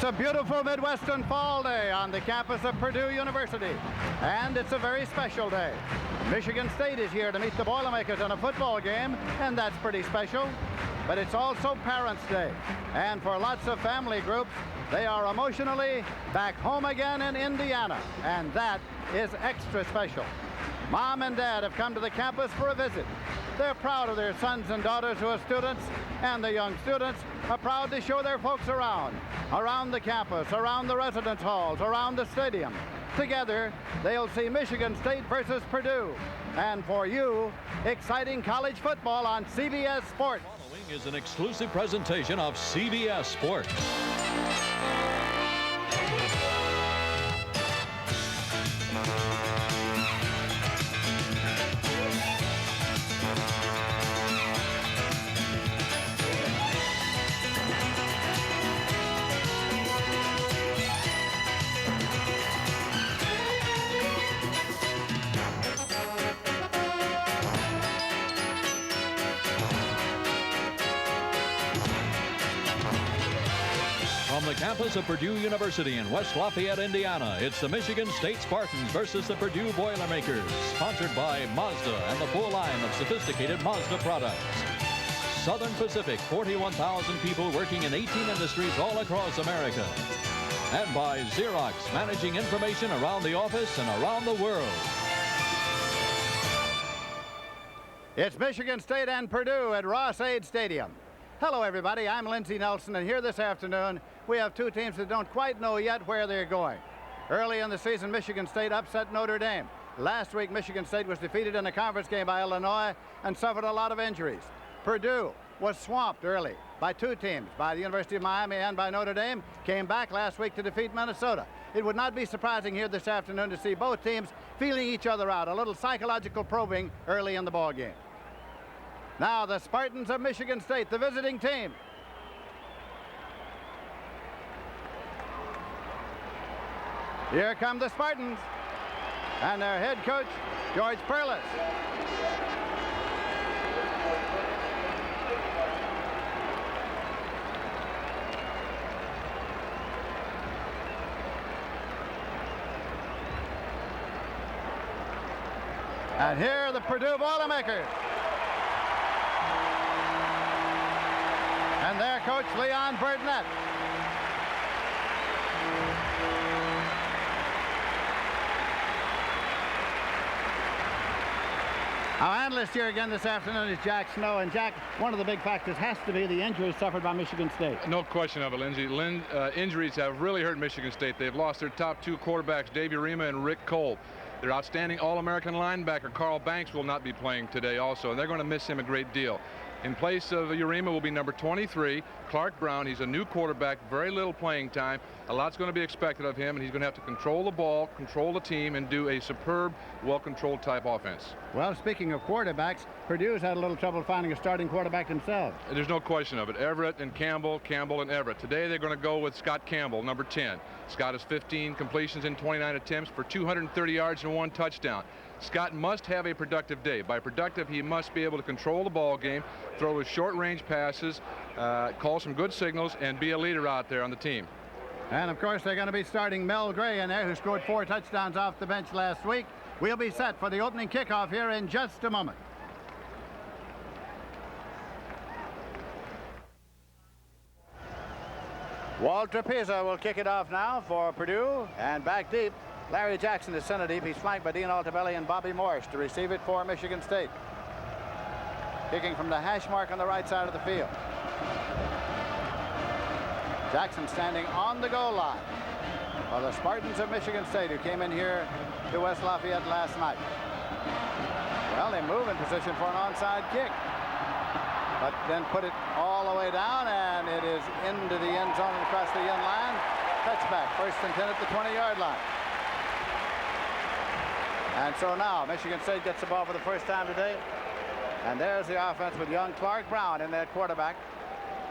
It's a beautiful Midwestern fall day on the campus of Purdue University, and it's a very special day. Michigan State is here to meet the Boilermakers in a football game, and that's pretty special. But it's also Parents' Day, and for lots of family groups, they are emotionally back home again in Indiana, and that is extra special. Mom and Dad have come to the campus for a visit. They're proud of their sons and daughters who are students, and the young students are proud to show their folks around the campus, around the residence halls, around the stadium. Together, they'll see Michigan State versus Purdue. And for you, exciting college football on CBS Sports. Following is an exclusive presentation of CBS Sports. From the campus of Purdue University in West Lafayette, Indiana, it's the Michigan State Spartans versus the Purdue Boilermakers, sponsored by Mazda and the full line of sophisticated Mazda products. Southern Pacific, 41,000 people working in 18 industries all across America. And by Xerox, managing information around the office and around the world. It's Michigan State and Purdue at Ross-Ade Stadium. Hello, everybody. I'm Lindsey Nelson, and here this afternoon, we have two teams that don't quite know yet where they're going. Early in the season, Michigan State upset Notre Dame. Last week, Michigan State was defeated in a conference game by Illinois and suffered a lot of injuries. Purdue was swamped early by two teams, by the University of Miami and by Notre Dame, came back last week to defeat Minnesota. It would not be surprising here this afternoon to see both teams feeling each other out, a little psychological probing early in the ball game. Now, the Spartans of Michigan State, the visiting team. Here come the Spartans and their head coach, George Perlis. And here are the Purdue Boilermakers. And their coach, Leon Burdnett. Our analyst here again this afternoon is Jack Snow. And Jack, one of the big factors has to be the injuries suffered by Michigan State. No question of it, Lindsey. Injuries have really hurt Michigan State. They've lost their top two quarterbacks, Dave Urema and Rick Cole. Their outstanding All-American linebacker, Carl Banks, will not be playing today also, and they're going to miss him a great deal. In place of Urema will be number 23, Clark Brown. He's a new quarterback, very little playing time. A lot's going to be expected of him, and he's going to have to control the ball, control the team, and do a superb, well-controlled type offense. Well, speaking of quarterbacks, Purdue's had a little trouble finding a starting quarterback themselves. There's no question of it. Everett and Campbell, Campbell and Everett. Today they're going to go with Scott Campbell, number 10. Scott has 15 completions in 29 attempts for 230 yards and 1 touchdown. Scott must have a productive day. By productive, he must be able to control the ball game, throw his short-range passes, call some good signals, and be a leader out there on the team. And, of course, they're going to be starting Mel Gray in there, who scored 4 touchdowns off the bench last week. We'll be set for the opening kickoff here in just a moment. Walter Pisa will kick it off now for Purdue, and back deep. Larry Jackson is center deep. He's flanked by Dean Altabelli and Bobby Morris to receive it for Michigan State. Kicking from the hash mark on the right side of the field. Jackson standing on the goal line for the Spartans of Michigan State, who came in here to West Lafayette last night. Well, they move in position for an onside kick, but then put it all the way down, and it is into the end zone and across the end line. Touchback, 1st and 10 at the 20-yard line. And so now Michigan State gets the ball for the first time today. And there's the offense with young Clark Brown in their quarterback.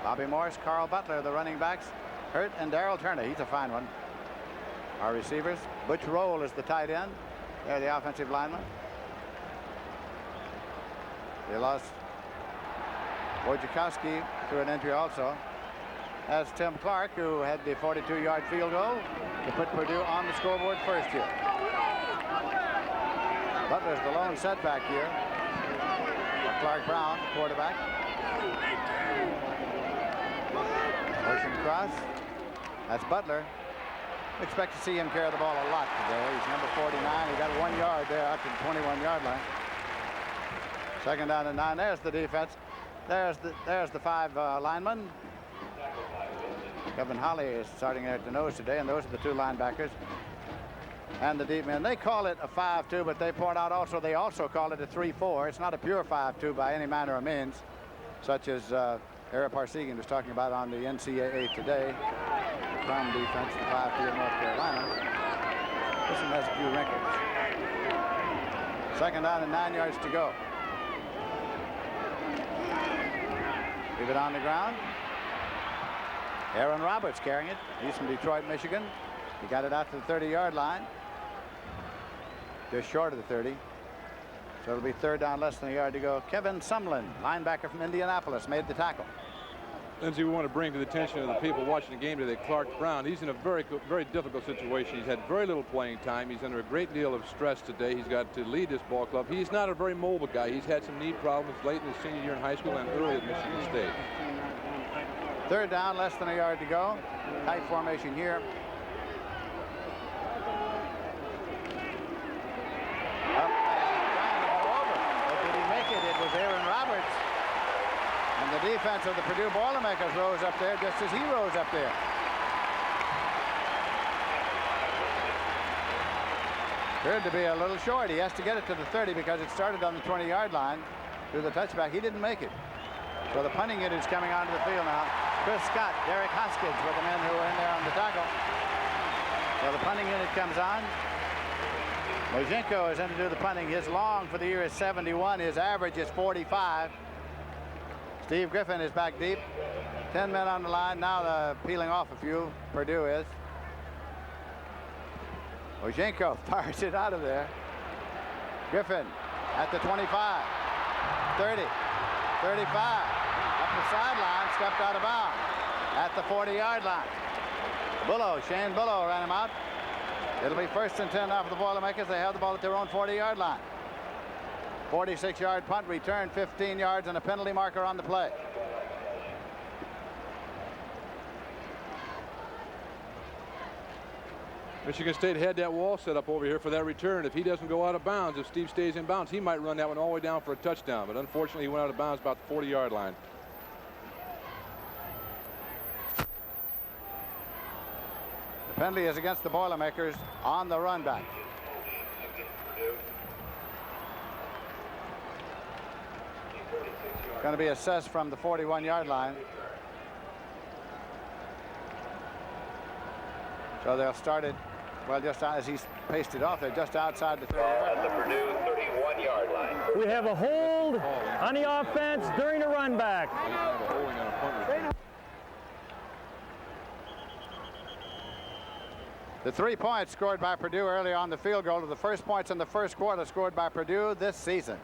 Bobby Morris, Carl Butler, the running backs. Hurt and Darrell Turner. He's a fine one. Our receivers. Butch Roll is the tight end. They're the offensive linemen. They lost Wojciechowski through an injury also. That's Tim Clark, who had the 42-yard field goal to put Purdue on the scoreboard first here. Butler's the lone setback here. Clark Brown, quarterback. Motion cross. That's Butler. Expect to see him carry the ball a lot today. He's number 49. He got 1 yard there up to the 21-yard line. Second down and 9. There's the defense. There's the 5 linemen. Kevin Holly is starting there at the nose today, and those are the 2 linebackers and the deep men. They call it a 5-2, but they point out also they also call it a 3-4. It's not a pure 5-2 by any manner of means, such as Ara Parsegian was talking about on the NCAA today. From defense, the 5-2 of North Carolina. This one has a few wrinkles. Second down and 9 yards to go. Leave it on the ground. Aaron Roberts carrying it. He's from Detroit, Michigan. He got it out to the 30-yard line. Just short of the 30. So it'll be third down, less than a yard to go. Kevin Sumlin, linebacker from Indianapolis, made the tackle. Lindsay, we want to bring to the attention of the people watching the game today, Clark Brown. He's in a very difficult situation. He's had very little playing time. He's under a great deal of stress today. He's got to lead this ball club. He's not a very mobile guy. He's had some knee problems late in his senior year in high school and early at Michigan State. Third down, less than a yard to go. Tight formation here. Up and over. But did he make it? It was Aaron Roberts. And the defense of the Purdue Boilermakers rose up there just as he rose up there. Appeared to be a little short. He has to get it to the 30 because it started on the 20-yard line through the touchback. He didn't make it. So the punting unit is coming onto the field now. Chris Scott, Derek Hoskins were the men who were in there on the tackle. So the punting unit comes on. Mojenko is in to do the punting. His long for the year is 71. His average is 45. Steve Griffin is back deep. 10 men on the line. Now they're peeling off a few. Purdue is. Mojenko fires it out of there. Griffin at the 25, 30, 35. Up the sideline, stepped out of bounds at the 40-yard line. Shane Bullough ran him out. It'll be first and 10 now for the Boilermakers. They have the ball at their own 40-yard line. 46-yard punt return, 15 yards, and a penalty marker on the play. Michigan State had that wall set up over here for that return. If he doesn't go out of bounds, if Steve stays in bounds, he might run that one all the way down for a touchdown. But unfortunately, he went out of bounds about the 40-yard line. The penalty is against the Boilermakers on the run back. Going to be assessed from the 41-yard line. So they'll start it, well, just as he's pasted off, they're just outside the 30-yard line. At the Purdue 31-yard line. We have a hold on the offense during the run back. The 3 points scored by Purdue early on the field goal are the first points in the first quarter scored by Purdue this season.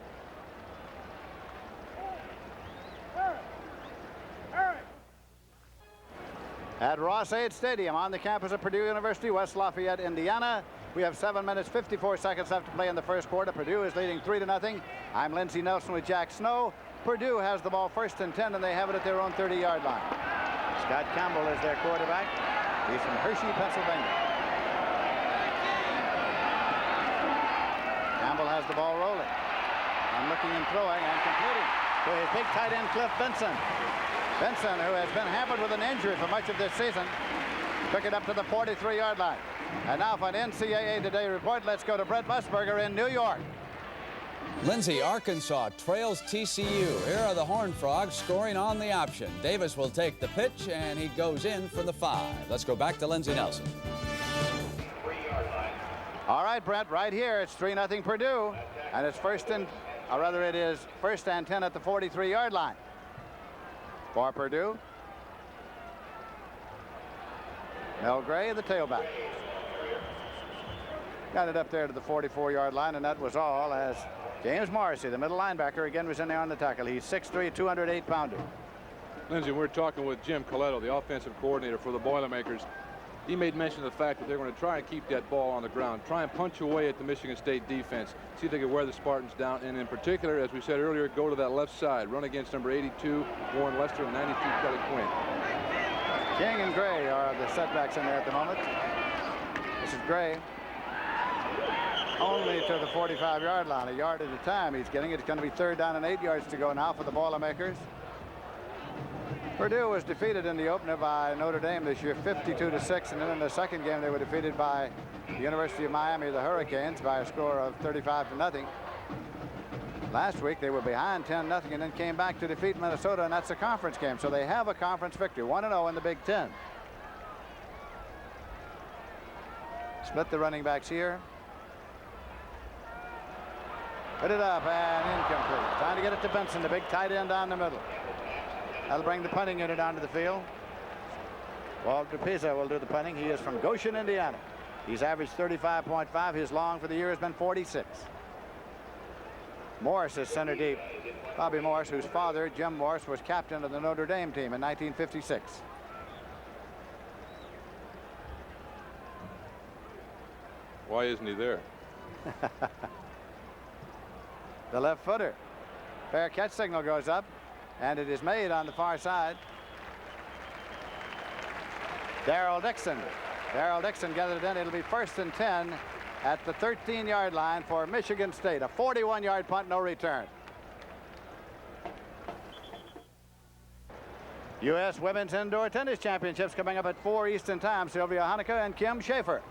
At Ross-Ade Stadium on the campus of Purdue University, West Lafayette, Indiana. We have 7 minutes, 54 seconds left to play in the first quarter. Purdue is leading 3-0. I'm Lindsey Nelson with Jack Snow. Purdue has the ball first and 10, and they have it at their own 30-yard line. Scott Campbell is their quarterback. He's from Hershey, Pennsylvania. Campbell has the ball rolling. And looking and throwing and completing to his big tight end, Cliff Benson. Benson, who has been hampered with an injury for much of this season, took it up to the 43-yard line. And now for an NCAA Today report, let's go to Brett Musburger in New York. Lindsay, Arkansas trails TCU. Here are the Horned Frogs scoring on the option. Davis will take the pitch, and he goes in for the 5. Let's go back to Lindsey Nelson. 3-yard line. All right, Brett, right here, it's 3-0 Purdue, and it's first and 10 at the 43-yard line. For Purdue, Mel Gray, the tailback. Got it up there to the 44-yard line, and that was all as James Morrissey, the middle linebacker, again was in there on the tackle. He's 6'3", 208-pounder. Lindsay, we're talking with Jim Coletto, the offensive coordinator for the Boilermakers. He made mention of the fact that they're going to try and keep that ball on the ground, try and punch away at the Michigan State defense, see if they can wear the Spartans down, and in particular, as we said earlier, go to that left side, run against number 82, Warren Lester, and 92, Kelly Quinn. King and Gray are the setbacks in there at the moment. This is Gray. Only to the 45-yard line, a yard at a time he's getting. It's going to be 3rd down and 8 yards to go now for the Boilermakers. Purdue was defeated in the opener by Notre Dame this year, 52-6, and then in the second game they were defeated by the University of Miami, the Hurricanes, by a score of 35-0. Last week they were behind 10-0 and then came back to defeat Minnesota, and that's a conference game, so they have a conference victory, 1-0 in the Big Ten. Split the running backs here. Put it up and incomplete. Trying to get it to Benson, the big tight end down the middle. That'll bring the punting unit onto the field. Walter Pisa will do the punting. He is from Goshen, Indiana. He's averaged 35.5. His long for the year has been 46. Morris is center deep. Bobby Morris, whose father, Jim Morris, was captain of the Notre Dame team in 1956. Why isn't he there? The left footer. Fair catch signal goes up, and it is made on the far side. Darrell Dixon. Darrell Dixon gathered it in. It'll be 1st and 10 at the 13-yard line for Michigan State. A 41-yard punt, no return. U.S. Women's Indoor Tennis Championships coming up at 4 Eastern Time. Sylvia Honecker and Kim Schaefer.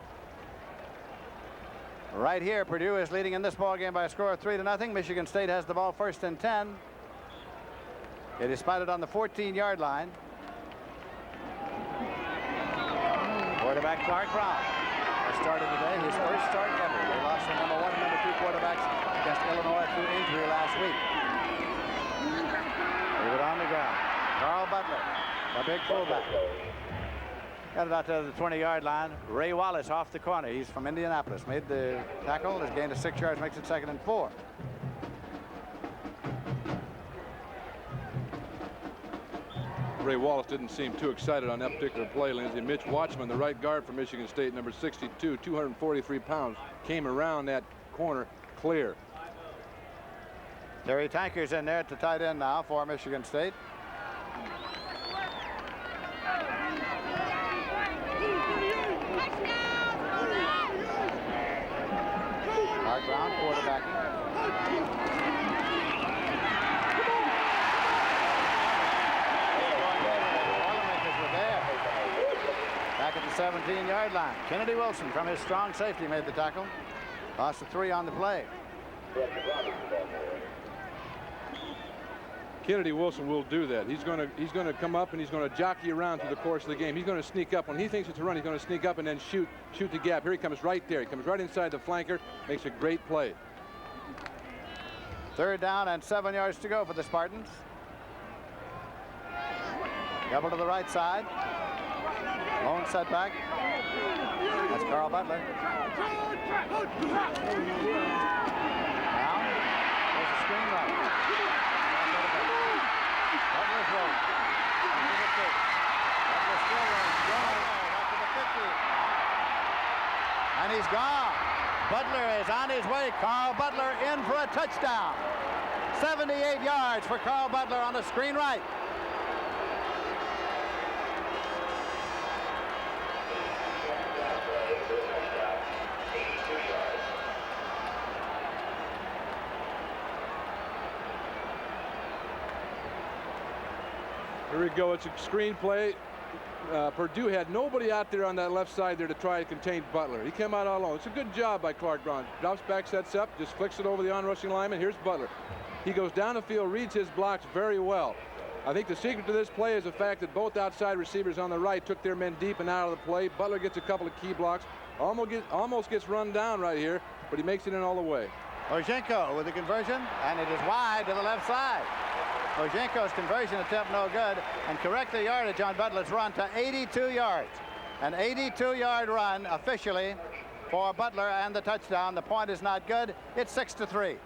Right here, Purdue is leading in this ball game by a score of 3-0. Michigan State has the ball 1st and 10. It is spotted on the 14-yard line. Quarterback Clark Brown has started today, his first start ever. They lost the number 1 and number 2 quarterbacks against Illinois through injury last week. Leave it on the ground. Carl Butler, a big fullback. Got it out to the 20-yard line. Ray Wallace off the corner. He's from Indianapolis. Made the tackle. Has gained 6 yards. Makes it 2nd and 4. Ray Wallace didn't seem too excited on that particular play, Lindsay. Mitch Watchman, the right guard for Michigan State, number 62, 243 pounds, came around that corner clear. Terry Tanker's in there at the tight end now for Michigan State. Mark Brown quarterbacking. Back at the 17-yard line. Kennedy Wilson from his strong safety made the tackle. Lost a 3 on the play. Kennedy Wilson will do that. He's going to come up and he's going to jockey around through the course of the game. He's going to sneak up. When he thinks it's a run, he's going to sneak up and then shoot the gap. Here he comes right there. He comes right inside the flanker. Makes a great play. 3rd down and 7 yards to go for the Spartans. Double to the right side. Lone setback. That's Carl Butler. Now, there's a screen right. Butler throws. Up to the 30. Butler still runs. Up to the 50. And he's gone. Butler is on his way. Carl Butler in for a touchdown. 78 yards for Carl Butler on the screen right. Here we go. It's a screen play. Purdue had nobody out there on that left side there to try to contain Butler. He came out all alone. It's a good job by Clark Brown. Drops back, sets up, just flicks it over the on-rushing lineman. Here's Butler. He goes down the field, reads his blocks very well. I think the secret to this play is the fact that both outside receivers on the right took their men deep and out of the play. Butler gets a couple of key blocks. Almost gets run down right here, but he makes it in all the way. Ojenko with the conversion, and it is wide to the left side. Ojenko's conversion attempt no good, and correct the yardage on Butler's run to 82 yards. An 82-yard run officially for Butler and the touchdown. The point is not good. It's 6-3.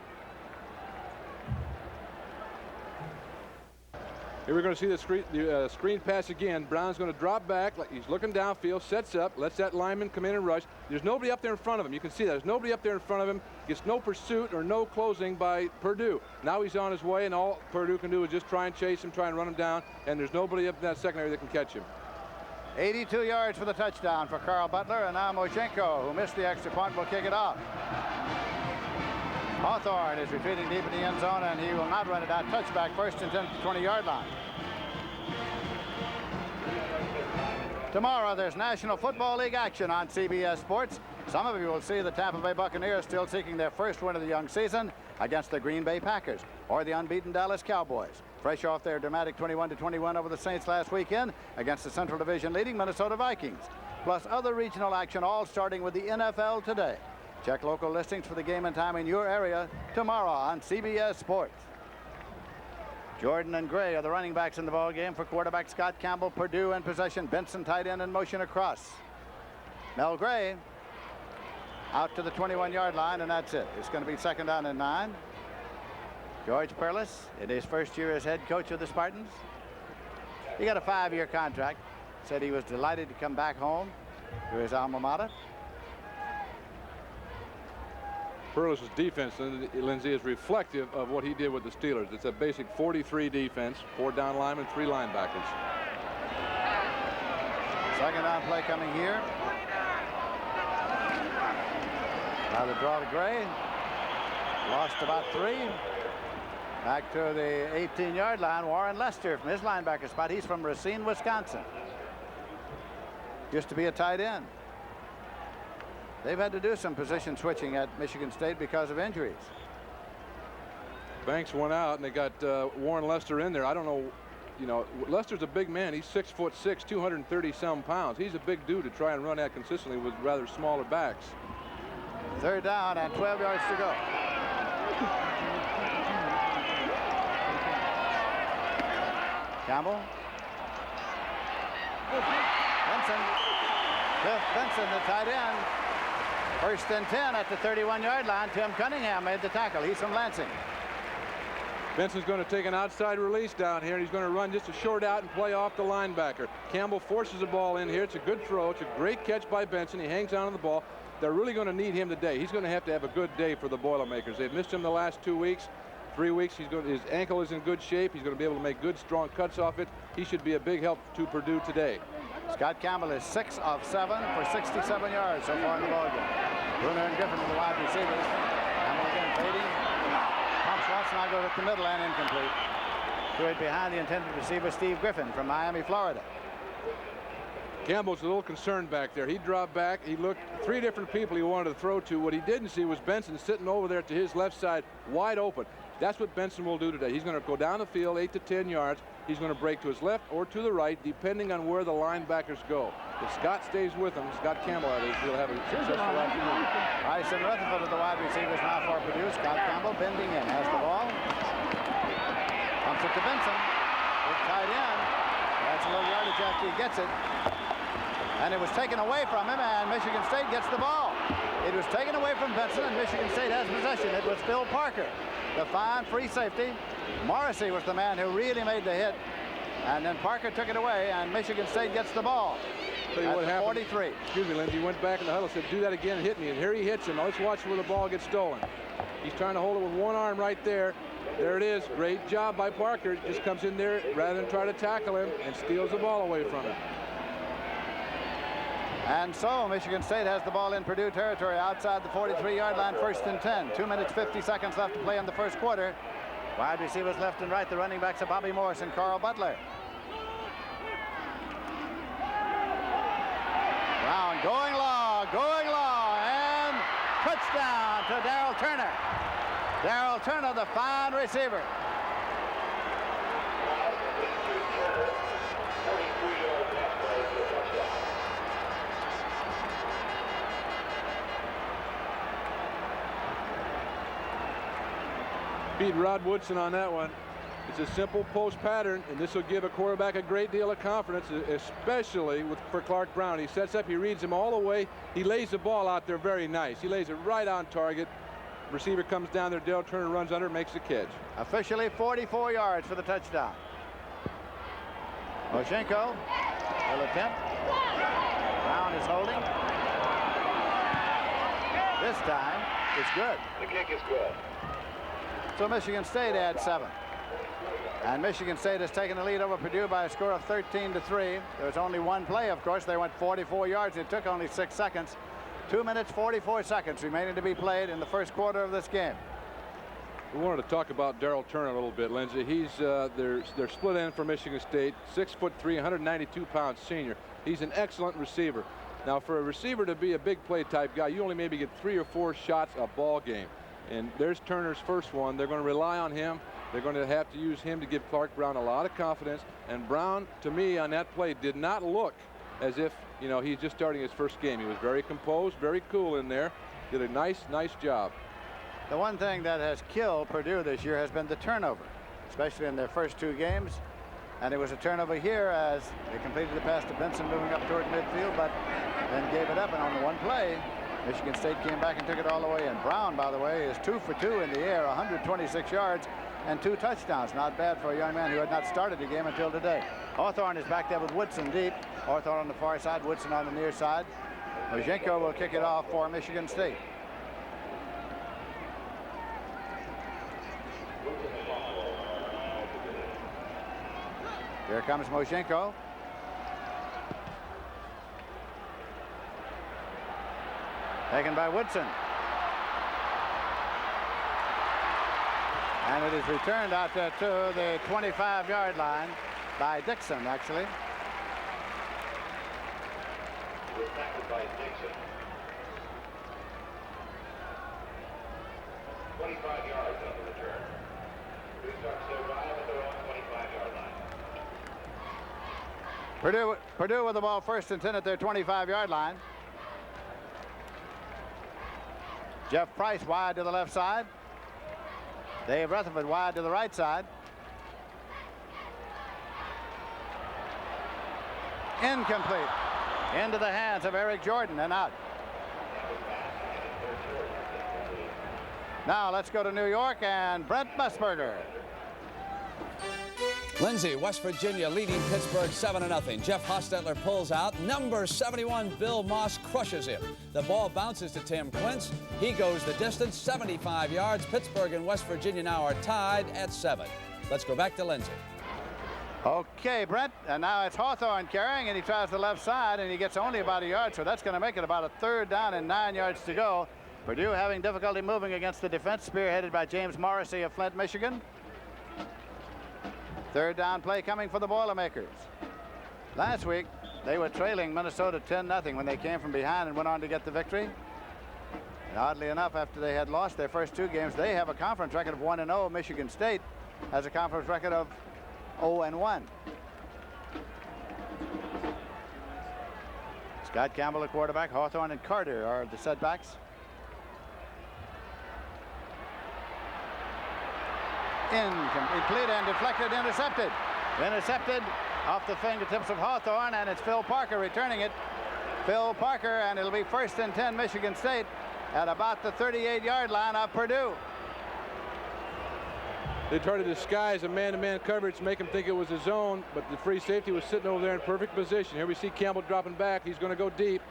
Here we're going to see the screen pass again. Brown's going to drop back, like he's looking downfield, sets up, lets that lineman come in and rush. There's nobody up there in front of him. You can see that. There's nobody up there in front of him. Gets no pursuit or no closing by Perdue. Now he's on his way, and all Perdue can do is just try and chase him, try and run him down, and there's nobody up in that secondary that can catch him. 82 yards for the touchdown for Carl Butler, and now Moshenko, who missed the extra point, will kick it off. Hawthorne is retreating deep in the end zone, and he will not run it out. Touchback, first and 10 to the 20-yard line. Tomorrow, there's National Football League action on CBS Sports. Some of you will see the Tampa Bay Buccaneers still seeking their first win of the young season against the Green Bay Packers, or the unbeaten Dallas Cowboys, fresh off their dramatic 21-21 over the Saints last weekend against the Central Division leading Minnesota Vikings, plus other regional action, all starting with the NFL today. Check local listings for the game and time in your area tomorrow on CBS Sports. Jordan and Gray are the running backs in the ball game for quarterback Scott Campbell. Purdue in possession. Benson tight end in motion across. Mel Gray out to the 21-yard line, and that's it. It's going to be second down and 9. George Perlis, in his first year as head coach of the Spartans. He got a 5-year contract. Said he was delighted to come back home to his alma mater. Perlis' defense, Lindsey, is reflective of what he did with the Steelers. It's a basic 43 defense, 4 down linemen, 3 linebackers. Second down play coming here. Now the draw to Gray. Lost about 3. Back to the 18-yard line. Warren Lester from his linebacker spot. He's from Racine, Wisconsin. Used to be a tight end. They've had to do some position switching at Michigan State because of injuries. Banks went out, and they got Warren Lester in there. I don't know, you know, Lester's a big man. He's 6'6", 230-some pounds. He's a big dude to try and run that consistently with rather smaller backs. Third down and 12 yards to go. Campbell. Benson. Cliff Benson, the tight end. First and 10 at the 31-yard line. Tim Cunningham made the tackle. He's from Lansing. Benson's going to take an outside release down here, and he's going to run just a short out and play off the linebacker. Campbell forces the ball in here. It's a good throw. It's a great catch by Benson. He hangs on to the ball. They're really going to need him today. He's going to have a good day for the Boilermakers. They've missed him the last 2 weeks. 3 weeks. His ankle is in good shape. He's going to be able to make good, strong cuts off it. He should be a big help to Purdue today. Scott Campbell is 6 of 7 for 67 yards so far in the ballgame. Bruner and Griffin are the wide receivers. Campbell again fading. Pumps once, now goes up the middle and incomplete. To it behind the intended receiver, Steve Griffin from Miami, Florida. Campbell's a little concerned back there. He dropped back. He looked 3 different people he wanted to throw to. What he didn't see was Benson sitting over there to his left side, wide open. That's what Benson will do today. He's going to go down the field 8 to 10 yards. He's going to break to his left or to the right, depending on where the linebackers go. If Scott stays with him, Scott Campbell, that is, he'll have a successful afternoon. Bryson Rutherford of the wide receivers now for Purdue. Scott Campbell bending in, has the ball. Pumps it to Benson. Big tight end. That's a little yardage after he gets it. And it was taken away from him, and Michigan State gets the ball. It was taken away from Benson, and Michigan State has possession. It was Phil Parker, the fine free safety. Morrissey was the man who really made the hit. And then Parker took it away, and Michigan State gets the ball. Tell you what happened. 43. Excuse me, Lindsey. He went back in the huddle, said, do that again, hit me. And here he hits him. Now let's watch where the ball gets stolen. He's trying to hold it with one arm right there. There it is. Great job by Parker. Just comes in there rather than try to tackle him and steals the ball away from him. And so Michigan State has the ball in Purdue territory outside the 43-yard line, first and 10. 2 minutes, 50 seconds left to play in the first quarter. Wide receivers left and right. The running backs are Bobby Morris and Carl Butler. Brown going long, and touchdown to Darrell Turner. Darrell Turner, the fine receiver. Beat Rod Woodson on that one. It's a simple post pattern, and this will give a quarterback a great deal of confidence, especially for Clark Brown. He sets up, he reads him all the way. He lays the ball out there very nice. He lays it right on target. Receiver comes down there, Darrell Turner runs under, makes the catch. Officially 44 yards for the touchdown. Moshenko will attempt. Brown is holding. This time it's good. The kick is good. So Michigan State adds 7. And Michigan State has taken the lead over Purdue by a score of 13-3. There was only one play, of course. They went 44 yards. It took only 6 seconds. 2 minutes, 44 seconds remaining to be played in the first quarter of this game. We wanted to talk about Darrell Turner a little bit, Lindsey. He's their split end for Michigan State, 6'3", 192-pound senior. He's an excellent receiver. Now, for a receiver to be a big play type guy, you only maybe get 3 or 4 shots a ball game. And there's Turner's first one. They're going to rely on him. They're going to have to use him to give Clark Brown a lot of confidence. And Brown, to me, on that play, did not look as if, you know, he's just starting his first game. He was very composed, very cool in there. Did a nice job. The one thing that has killed Purdue this year has been the turnover, especially in their first 2 games. And it was a turnover here as they completed the pass to Benson moving up toward midfield, but then gave it up. And on the one play, Michigan State came back and took it all the way. And Brown, by the way, is 2 for 2 in the air, 126 yards and 2 touchdowns. Not bad for a young man who had not started the game until today. Hawthorne is back there with Woodson deep. Hawthorne on the far side, Woodson on the near side. Moshenko will kick it off for Michigan State. Here comes Moshenko. Taken by Woodson. And it is returned out to the 25-yard line by Dixon, actually. Was tackled by Dixon. 25 yards on the return. Purdue starts to arrive at their own 25-yard line. Purdue with the ball first and 10 at their 25-yard line. Jeff Price wide to the left side. Dave Rutherford wide to the right side. Incomplete. Into the hands of Eric Jordan and out. Now let's go to New York and Brent Musburger. Lindsey, West Virginia leading Pittsburgh 7-0. Jeff Hostetler pulls out. Number 71, Bill Moss, crushes him. The ball bounces to Tim Quince. He goes the distance, 75 yards. Pittsburgh and West Virginia now are tied at 7. Let's go back to Lindsey. Okay, Brent, and now it's Hawthorne carrying, and he tries the left side, and he gets only about a yard, so that's going to make it about a 3rd down and 9 yards to go. Purdue having difficulty moving against the defense, spearheaded by James Morrissey of Flint, Michigan. 3rd down play coming for the Boilermakers. Last week, they were trailing Minnesota 10-0 when they came from behind and went on to get the victory. And oddly enough, after they had lost their first 2 games, they have a conference record of 1-0. Michigan State has a conference record of 0-1. Scott Campbell, the quarterback. Hawthorne and Carter are the setbacks. Incomplete and deflected, intercepted. Intercepted off the fingertips of Hawthorne, and it's Phil Parker returning it. Phil Parker, and it'll be 1st and 10 Michigan State at about the 38-yard line of Purdue. They tried to disguise a man-to-man coverage to make him think it was a zone, but the free safety was sitting over there in perfect position. Here we see Campbell dropping back. He's going to go deep.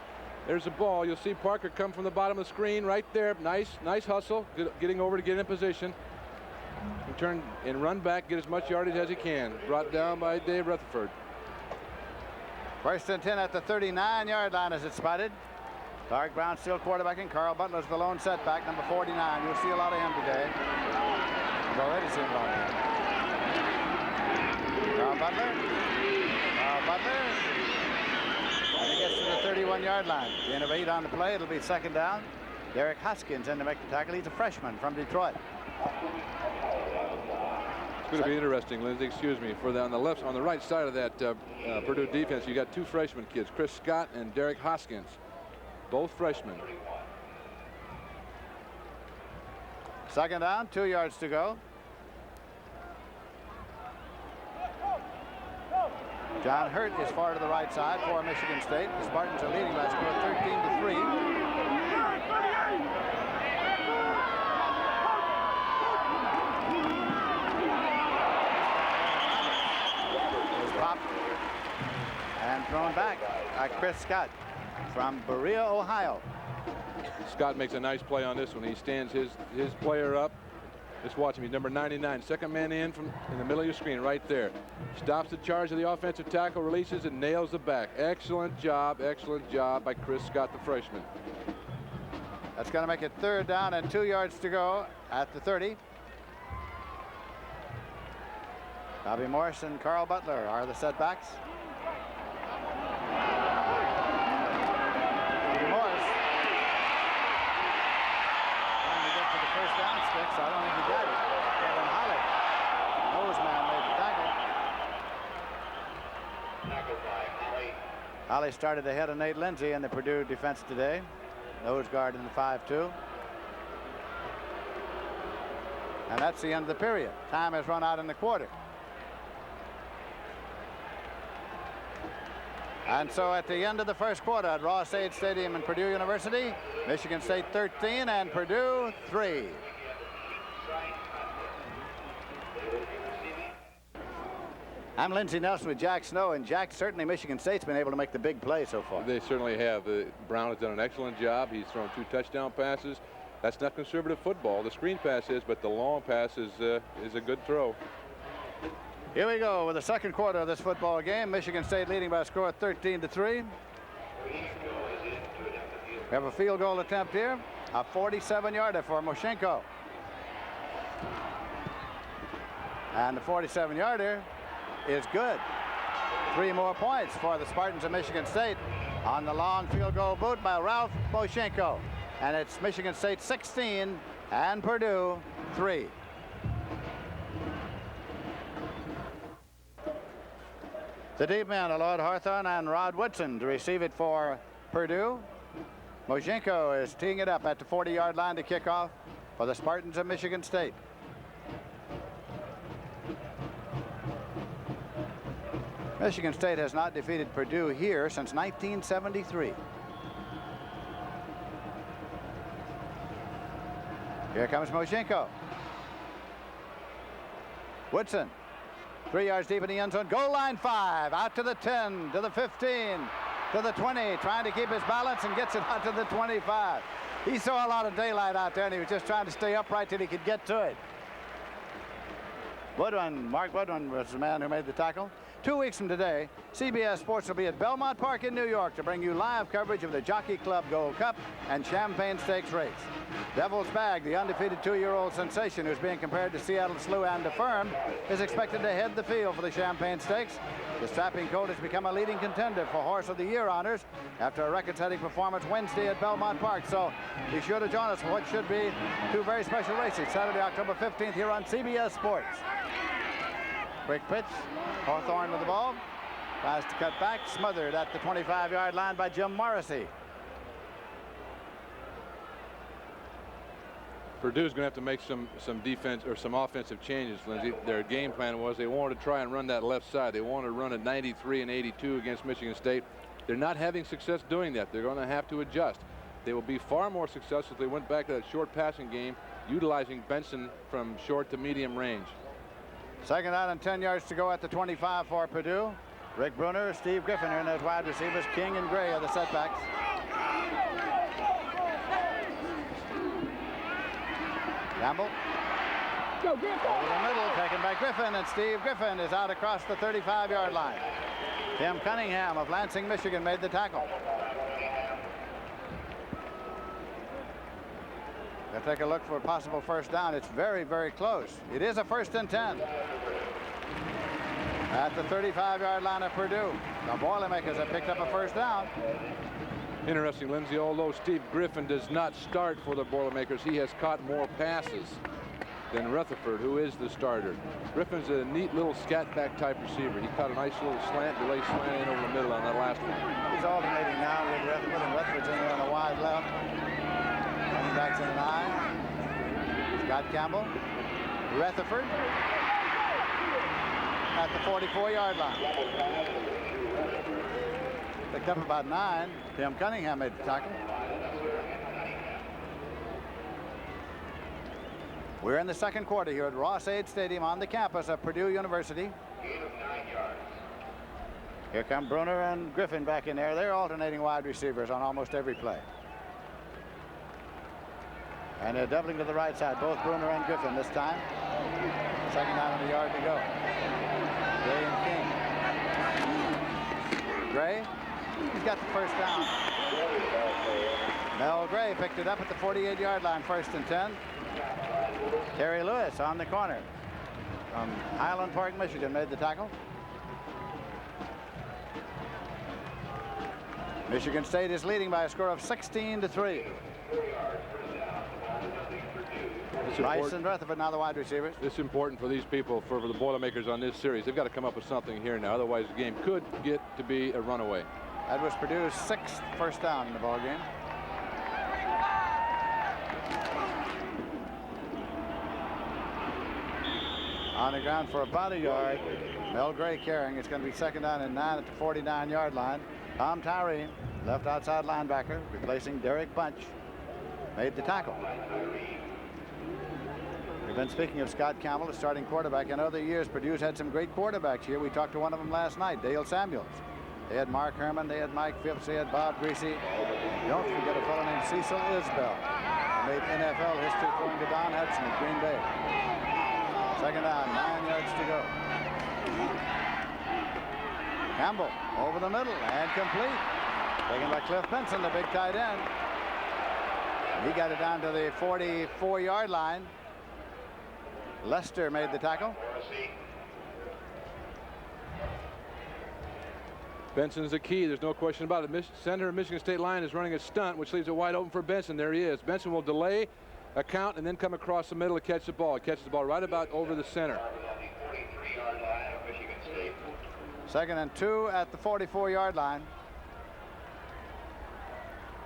There's the ball. You'll see Parker come from the bottom of the screen right there. Nice hustle, getting over to get in position. Turn and run back, get as much yardage as he can. Brought down by Dave Rutherford. 1st and 10 at the 39-yard line as it's spotted. Clark Brown still quarterbacking. Carl Butler's the lone setback, number 49. You'll see a lot of him today. You've already seen a lot of him. Carl Butler. And he gets to the 31-yard line. Gain of 8 on the play. It'll be 2nd down. Derek Hoskins in to make the tackle. He's a freshman from Detroit. It's going to be interesting, Lindsey. Excuse me. On the right side of that Purdue defense, you got 2 freshman kids, Chris Scott and Derek Hoskins, both freshmen. 2nd down, 2 yards to go. John Hurt is far to the right side for Michigan State. The Spartans are leading by a score of 13-3. thrown back by Chris Scott from Berea, Ohio. Scott makes a nice play on this one. He stands his player up. Just watch him. He's number 99, second man in the middle of your screen right there. Stops the charge of the offensive tackle, releases and nails the back. Excellent job by Chris Scott, the freshman. That's going to make it 3rd down and 2 yards to go at the 30. Bobby Morris and Carl Butler are the setbacks. Morris trying to get to the first down sticks. I don't think he got it. Kevin Holly, nose man, made the tackle. Holly started ahead of Nate Lindsay in the Purdue defense today. Nose guard in the 5-2. And that's the end of the period. Time has run out in the quarter. And so at the end of the first quarter at Ross-Ade Stadium in Purdue University, Michigan State 13 and Purdue 3. I'm Lindsey Nelson with Jack Snow, and Jack, certainly Michigan State's been able to make the big play so far. They certainly have. Brown has done an excellent job. He's thrown 2 touchdown passes. That's not conservative football. The screen pass is, but the long pass is a good throw. Here we go with the second quarter of this football game. Michigan State leading by a score of 13-3. We have a field goal attempt here, a 47-yarder for Moshenko. And the 47-yarder is good. 3 more points for the Spartans of Michigan State on the long field goal boot by Ralph Moshenko. And it's Michigan State 16 and Purdue 3. The deep men are Lloyd Hawthorne and Rod Woodson to receive it for Purdue. Moshenko is teeing it up at the 40-yard line to kick off for the Spartans of Michigan State. Michigan State has not defeated Purdue here since 1973. Here comes Moshenko. Woodson, 3 yards deep in the end zone. Goal line 5, out to the 10, to the 15, to the 20, trying to keep his balance and gets it out to the 25. He saw a lot of daylight out there, and he was just trying to stay upright till he could get to it. Woodwin, Mark Woodwin was the man who made the tackle. 2 weeks from today, CBS Sports will be at Belmont Park in New York to bring you live coverage of the Jockey Club Gold Cup and Champagne Stakes race. Devil's Bag, the undefeated 2-year-old sensation who's being compared to Seattle Slew and Affirmed, is expected to head the field for the Champagne Stakes. The strapping colt has become a leading contender for Horse of the Year honors after a record-setting performance Wednesday at Belmont Park. So be sure to join us for what should be 2 very special races, Saturday, October 15th here on CBS Sports. Quick pitch, Hawthorne with the ball, tries to cut back, smothered at the 25-yard line by Jim Morrissey. Purdue's going to have to make some defense or some offensive changes, Lindsey. Their game plan was they wanted to try and run that left side. They wanted to run at 93 and 82 against Michigan State. They're not having success doing that. They're going to have to adjust. They will be far more successful if they went back to that short passing game, utilizing Benson from short to medium range. Second down and 10 yards to go at the 25 for Purdue. Rick Bruner, Steve Griffin here in those wide receivers. King and Gray are the setbacks. Campbell. Over the middle, taken by Griffin, and Steve Griffin is out across the 35-yard line. Tim Cunningham of Lansing, Michigan made the tackle. They'll take a look for a possible first down. It's very, very close. It is a 1st and 10. At the 35-yard line of Purdue. The Boilermakers have picked up a first down. Interesting, Lindsey, although Steve Griffin does not start for the Boilermakers, he has caught more passes than Rutherford, who is the starter. Griffin's a neat little scat-back type receiver. He caught a nice little slant, delay slant in over the middle on that last one. He's alternating now with Rutherford, and Rutherford's in there on the wide left. Coming back to the 9. Scott Campbell. Rutherford at the 44-yard line. Picked up about 9. Tim Cunningham made the tackle. We're in the second quarter here at Ross-Ade Stadium on the campus of Purdue University. Here come Bruner and Griffin back in there. They're alternating wide receivers on almost every play. And they're doubling to the right side, both Bruner and Griffin this time. Second down and a yard to go. Gray and King. Gray, he's got the first down. Mel Gray picked it up at the 48-yard line, 1st and 10. Terry Lewis on the corner from Highland Park, Michigan, made the tackle. Michigan State is leading by a score of 16-3. Rice and Rutherford now the wide receivers. This is important for these people, for the Boilermakers on this series. They've got to come up with something here now. Otherwise, the game could get to be a runaway. That was Purdue's 6th first down in the ball game. On the ground for about a yard. Mel Gray carrying. It's going to be 2nd down and 9 at the 49-yard line. Tom Tyree, left outside linebacker, replacing Derek Bunch, made the tackle. We've been speaking of Scott Campbell, the starting quarterback. In other years, Purdue's had some great quarterbacks here. We talked to one of them last night, Dale Samuels. They had Mark Herman, they had Mike Phipps, they had Bob Greasy. Don't forget a fellow named Cecil Isbell, made NFL history throwing to Don Hudson at Green Bay. 2nd down, 9 yards to go. Campbell over the middle and complete. Taken by Cliff Benson, the big tight end. He got it down to the 44-yard line. Lester made the tackle. Benson's the key. There's no question about it. Center of Michigan State line is running a stunt, which leaves it wide open for Benson. There he is. Benson will delay a count and then come across the middle to catch the ball. He catches the ball right about over the center. 2nd and 2 at the 44-yard line.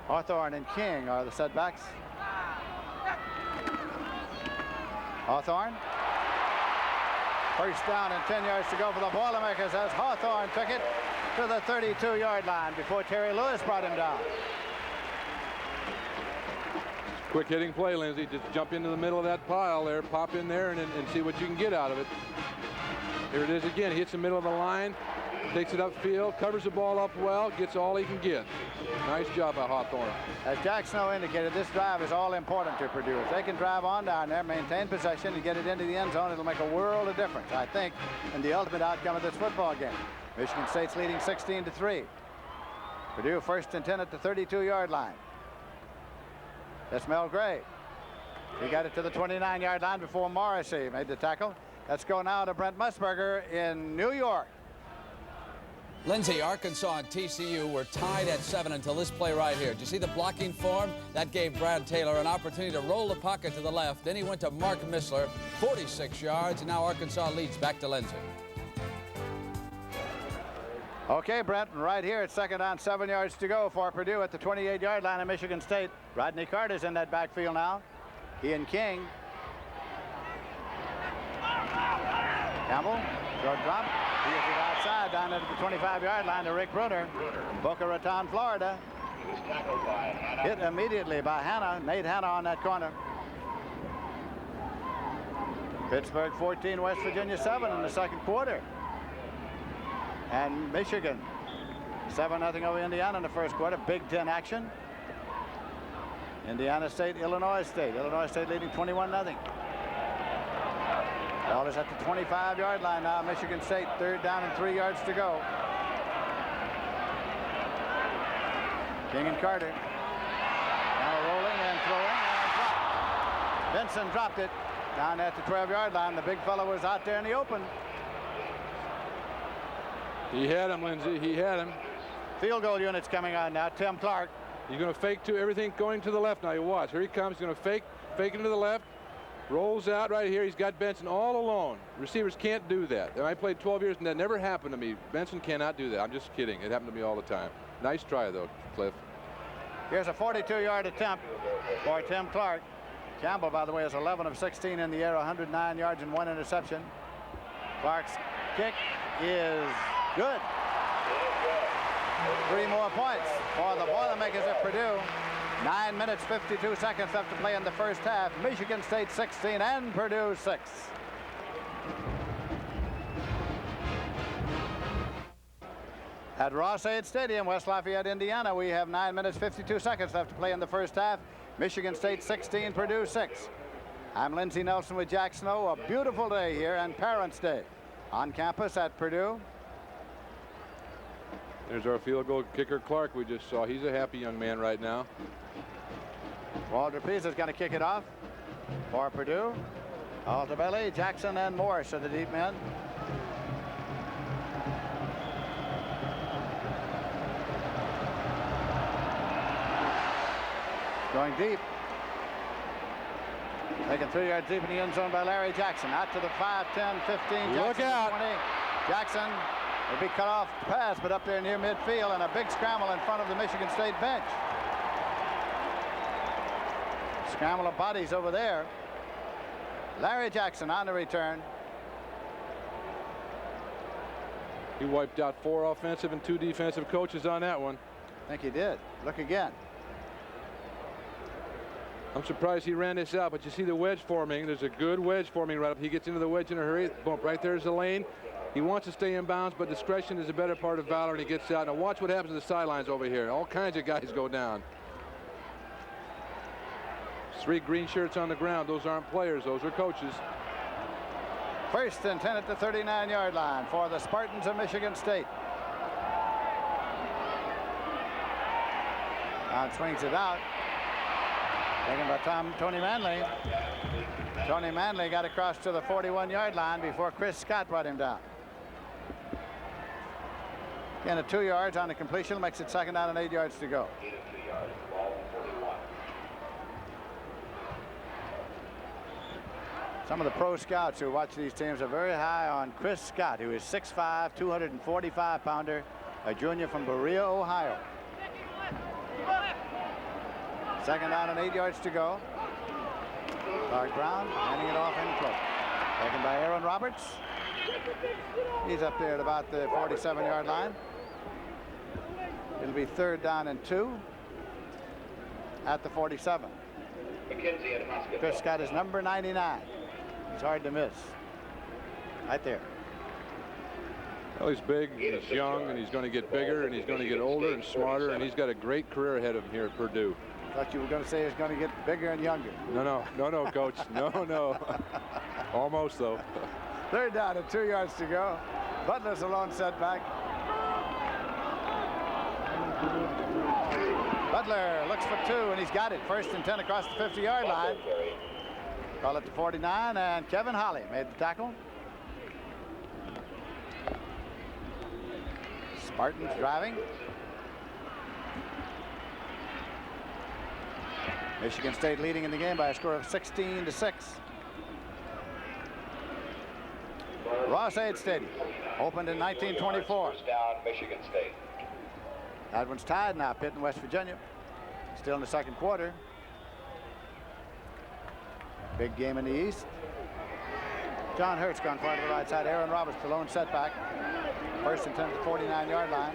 Hawthorne and King are the setbacks. Hawthorne. First down and 10 yards to go for the Boilermakers as Hawthorne took it to the 32-yard line before Terry Lewis brought him down. Quick hitting play, Lindsey. Just jump into the middle of that pile there, pop in there, and see what you can get out of it. Here it is again. He hits the middle of the line, takes it upfield, covers the ball up well, gets all he can get. Nice job by Hawthorne. As Jack Snow indicated, this drive is all important to Purdue. If they can drive on down there, maintain possession, and get it into the end zone, it'll make a world of difference, I think, in the ultimate outcome of this football game. Michigan State's leading 16-3. Purdue 1st and 10 at the 32-yard line. That's Mel Gray. He got it to the 29-yard line before Morrissey made the tackle. Let's go now to Brent Musburger in New York. Lindsey, Arkansas and TCU were tied at 7 until this play right here. Did you see the blocking form? That gave Brad Taylor an opportunity to roll the pocket to the left. Then he went to Mark Missler, 46 yards, and now Arkansas leads. Back to Lindsey. Okay, Brent, right here it's 2nd down, 7 yards to go for Purdue at the 28-yard line of Michigan State. Rodney Carter's in that backfield now. He and King. Campbell, short drop. He is it outside down at the 25-yard line to Rick Bruner from Boca Raton, Florida. Hit immediately by Hanna, Nate Hanna on that corner. Pittsburgh 14, West Virginia 7 in the 2nd quarter. And Michigan 7-0 over Indiana in the 1st quarter. Big Ten action. Indiana State, Illinois State. Illinois State leading 21-0. Ball is at the 25-yard line now. Michigan State 3rd down and 3 yards to go. King and Carter now rolling and throwing and dropped. Benson dropped it down at the 12-yard line. The big fellow was out there in the open. He had him, Lindsey. He had him. Field goal units coming on now. Tim Clark. He's going to fake to everything going to the left now. You watch. Here he comes. He's going to fake it to the left. Rolls out right here. He's got Benson all alone. Receivers can't do that. I played 12 years and that never happened to me. Benson cannot do that. I'm just kidding. It happened to me all the time. Nice try, though, Cliff. Here's a 42-yard attempt for Tim Clark. Campbell, by the way, is 11 of 16 in the air, 109 yards and 1 interception. Clark's kick is good. 3 more points for the Boilermakers at Purdue. 9 minutes, 52 seconds left to play in the 1st half. Michigan State 16 and Purdue 6. At Ross-Ade Stadium, West Lafayette, Indiana, we have 9 minutes, 52 seconds left to play in the first half. Michigan State 16, Purdue 6. I'm Lindsey Nelson with Jack Snow. A beautiful day here and Parents' Day on campus at Purdue. There's our field goal kicker, Clark, we just saw. He's a happy young man right now. Walter Pease is going to kick it off for Purdue. Altobelli, Jackson, and Morris are the deep men. Going deep. Taken 3 yards deep in the end zone by Larry Jackson. Out to the 5, 10, 15. Look out. 20. Jackson will be cut off the pass, but up there near midfield, and a big scramble in front of the Michigan State bench. Scramble of bodies over there. Larry Jackson on the return. He wiped out 4 offensive and 2 defensive coaches on that one. I think he did. Look again. I'm surprised he ran this out, but you see the wedge forming. There's a good wedge forming right up. He gets into the wedge in a hurry. Boom, right there's the lane. He wants to stay in bounds, but discretion is a better part of valor, and he gets out. Now watch what happens to the sidelines over here. All kinds of guys go down. 3 green shirts on the ground. Those aren't players. Those are coaches. First and 10 at the 39-yard line for the Spartans of Michigan State. Now swings it out. Taken by Tony Manley. Tony Manley got across to the 41-yard line before Chris Scott brought him down. Again, at 2 yards on the completion makes it 2nd down and 8 yards to go. Some of the pro scouts who watch these teams are very high on Chris Scott, who is 6'5", 245-pounder, a junior from Berea, Ohio. 2nd down and 8 yards to go. Clark Brown handing it off in close. Taken by Aaron Roberts. He's up there at about the 47-yard line. It'll be 3rd down and 2 at the 47. Chris Scott is number 99. He's hard to miss. Right there. Well, he's big, he's young, and he's going to get bigger, and he's going to get older and smarter, and he's got a great career ahead of him here at Purdue. Thought you were going to say he's going to get bigger and younger. No, Coach. No. Almost, though. 3rd down and 2 yards to go. Butler's a lone setback. Butler looks for 2, and he's got it. 1st and 10 across the 50-yard line. Call it to 49, and Kevin Holly made the tackle. Spartans driving. Michigan State leading in the game by a score of 16-6. Ross-Ade Stadium opened in 1924. Down, Michigan State. That one's tied now, Pitt and West Virginia. Still in the 2nd quarter. Big game in the East. John Hurts gone far to the right side. Aaron Roberts, the lone setback. 1st and 10 to the 49-yard line.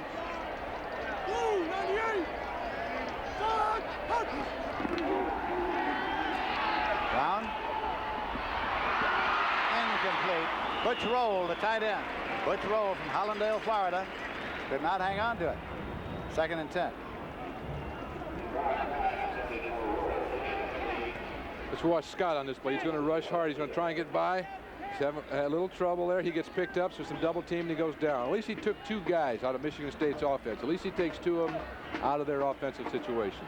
Brown. Incomplete. Butch Roll, the tight end. Butch Roll from Hollandale, Florida. Could not hang on to it. 2nd and 10. Let's watch Scott on this play. He's going to rush hard. He's going to try and get by. He's having a little trouble there. He gets picked up, so some double team, and he goes down. At least he took 2 guys out of Michigan State's offense. At least he takes 2 of them out of their offensive situation.